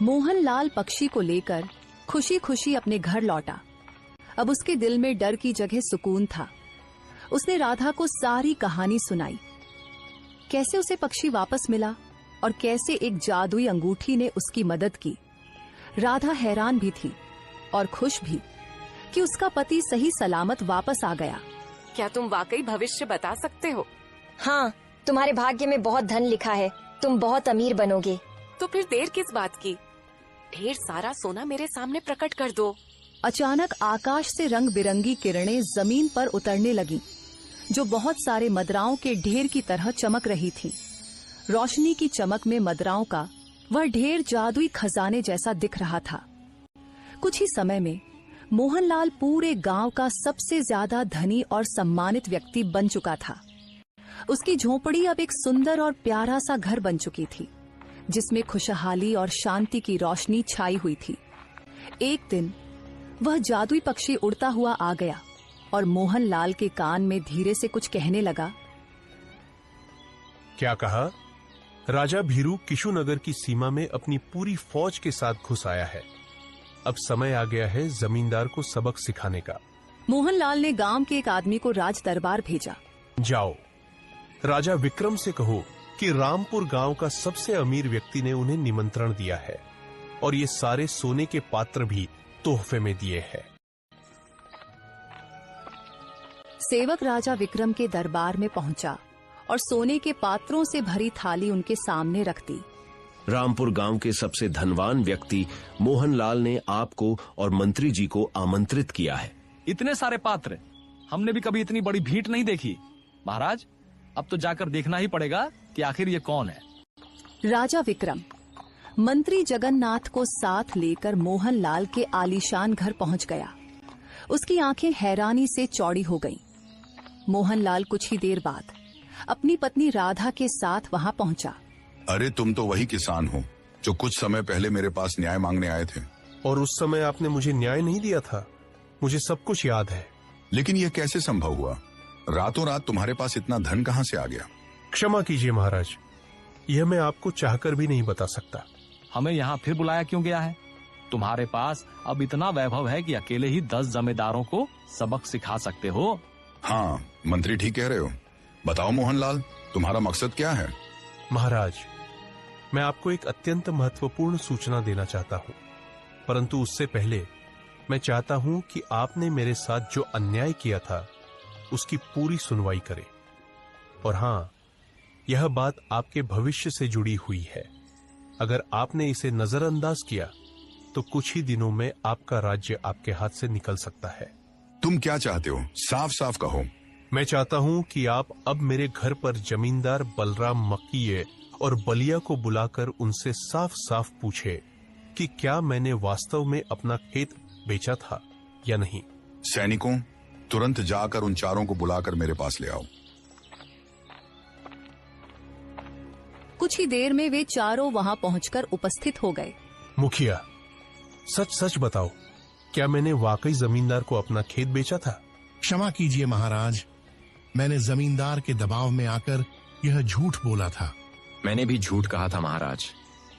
मोहनलाल पक्षी को लेकर खुशी खुशी अपने घर लौटा। अब उसके दिल में डर की जगह सुकून था। उसने राधा को सारी कहानी सुनाई, कैसे उसे पक्षी वापस मिला और कैसे एक जादुई अंगूठी ने उसकी मदद की। राधा हैरान भी थी और खुश भी कि उसका पति सही सलामत वापस आ गया। क्या तुम वाकई भविष्य बता सकते हो? हाँ, तुम्हारे भाग्य में बहुत धन लिखा है, तुम बहुत अमीर बनोगे। तो फिर देर किस बात की? ढेर सारा सोना मेरे सामने प्रकट कर दो। अचानक आकाश से रंग बिरंगी किरणें जमीन पर उतरने लगीं, जो बहुत सारे मदराओं के ढेर की तरह चमक रही थीं। रोशनी की चमक में मदराओं का वह ढेर जादुई खजाने जैसा दिख रहा था। कुछ ही समय में मोहनलाल पूरे गांव का सबसे ज्यादा धनी और सम्मानित व्यक्ति बन चुका था। उसकी झोपड़ी अब एक सुंदर और प्यारा सा घर बन चुकी थी, जिसमें खुशहाली और शांति की रोशनी छाई हुई थी। एक दिन वह जादुई पक्षी उड़ता हुआ आ गया और मोहनलाल के कान में धीरे से कुछ कहने लगा। क्या कहा? राजा भीरू किशुनगर की सीमा में अपनी पूरी फौज के साथ घुस आया है। अब समय आ गया है जमींदार को सबक सिखाने का। मोहनलाल ने गांव के एक आदमी को राज दरबार भेजा। जाओ, राजा विक्रम से कहो कि रामपुर गांव का सबसे अमीर व्यक्ति ने उन्हें निमंत्रण दिया है और ये सारे सोने के पात्र भी तोहफे में दिए हैं। सेवक राजा विक्रम के दरबार में पहुंचा और सोने के पात्रों से भरी थाली उनके सामने रख दी। रामपुर गांव के सबसे धनवान व्यक्ति मोहनलाल ने आपको और मंत्री जी को आमंत्रित किया है। इतने सारे पात्र, हमने भी कभी इतनी बड़ी भीड़ नहीं देखी। महाराज, अब तो जाकर देखना ही पड़ेगा कि आखिर ये कौन है। राजा विक्रम मंत्री जगन्नाथ को साथ लेकर मोहनलाल के आलीशान घर पहुंच गया। उसकी आंखें हैरानी से चौड़ी हो गईं। मोहनलाल कुछ ही देर बाद अपनी पत्नी राधा के साथ वहां पहुंचा। अरे, तुम तो वही किसान हो जो कुछ समय पहले मेरे पास न्याय मांगने आए थे। और उस समय आपने मुझे न्याय नहीं दिया था, मुझे सब कुछ याद है। लेकिन यह कैसे संभव हुआ? रातों रात तुम्हारे पास इतना धन कहां से आ गया? क्षमा कीजिए महाराज, यह मैं आपको चाहकर भी नहीं बता सकता। हमें यहाँ फिर बुलाया क्यों गया है? तुम्हारे पास अब इतना वैभव है कि अकेले ही 10 जमींदारों को सबक सिखा सकते हो। हाँ, मंत्री ठीक कह रहे हो। बताओ मोहनलाल, तुम्हारा मकसद क्या है? महाराज, मैं आपको एक अत्यंत महत्वपूर्ण सूचना देना चाहता हूं, परंतु उससे पहले मैं चाहता हूं कि आपने मेरे साथ जो अन्याय किया था उसकी पूरी सुनवाई करें। और हां, यह बात आपके भविष्य से जुड़ी हुई है। अगर आपने इसे नजरअंदाज किया तो कुछ ही दिनों में आपका राज्य आपके हाथ से निकल सकता है। तुम क्या चाहते हो? साफ साफ कहो। मैं चाहता हूं कि आप अब मेरे घर पर जमींदार बलराम मक्कीये और बलिया को बुलाकर उनसे साफ साफ पूछे कि क्या मैंने वास्तव में अपना खेत बेचा था या नहीं। सैनिकों, तुरंत जाकर उन चारों को बुलाकर मेरे पास ले आओ। कुछ ही देर में वे चारों वहां पहुंचकर उपस्थित हो गए। मुखिया, सच सच बताओ, क्या मैंने वाकई जमींदार को अपना खेत बेचा था? क्षमा कीजिए महाराज, मैंने जमींदार के दबाव में आकर यह झूठ बोला था। मैंने भी झूठ कहा था महाराज,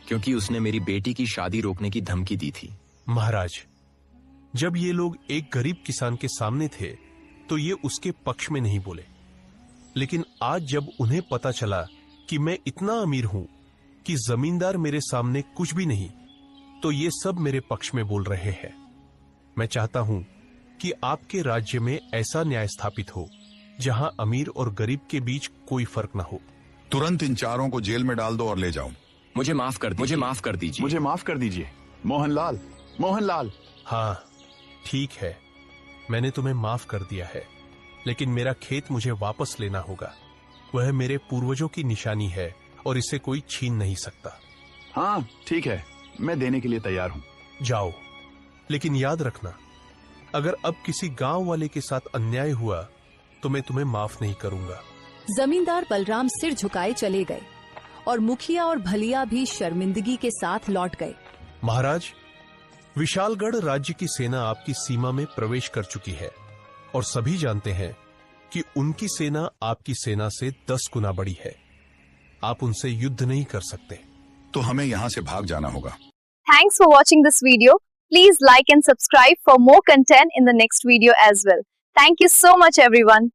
क्योंकि उसने मेरी बेटी की शादी रोकने की धमकी दी थी। महाराज, जब ये लोग एक गरीब किसान के सामने थे तो ये उसके पक्ष में नहीं बोले, लेकिन आज जब उन्हें पता चला कि मैं इतना अमीर हूं कि जमींदार मेरे सामने कुछ भी नहीं, तो ये सब मेरे पक्ष में बोल रहे हैं। मैं चाहता हूं कि आपके राज्य में ऐसा न्याय स्थापित हो जहां अमीर और गरीब के बीच कोई फर्क न हो। तुरंत इन चारों को जेल में डाल दो और ले जाओ। मुझे माफ कर दीजिए। मुझे माफ कर दीजिए। मोहनलाल, मोहनलाल। हाँ, ठीक है, मैंने तुम्हें माफ कर दिया है, लेकिन मेरा खेत मुझे वापस लेना होगा। वह मेरे पूर्वजों की निशानी है और इसे कोई छीन नहीं सकता। हाँ ठीक है, मैं देने के लिए तैयार हूँ। जाओ, लेकिन याद रखना, अगर अब किसी गांव वाले के साथ अन्याय हुआ तो मैं तुम्हें माफ नहीं करूंगा। जमींदार बलराम सिर झुकाए चले गए और मुखिया और भलिया भी शर्मिंदगी के साथ लौट गए। महाराज, विशालगढ़ राज्य की सेना आपकी सीमा में प्रवेश कर चुकी है और सभी जानते हैं कि उनकी सेना आपकी सेना से 10 गुना बड़ी है। आप उनसे युद्ध नहीं कर सकते। तो हमें यहाँ से भाग जाना होगा। Thanks for watching this video. Please like and subscribe for more content in the next video as well. Thank you so much everyone.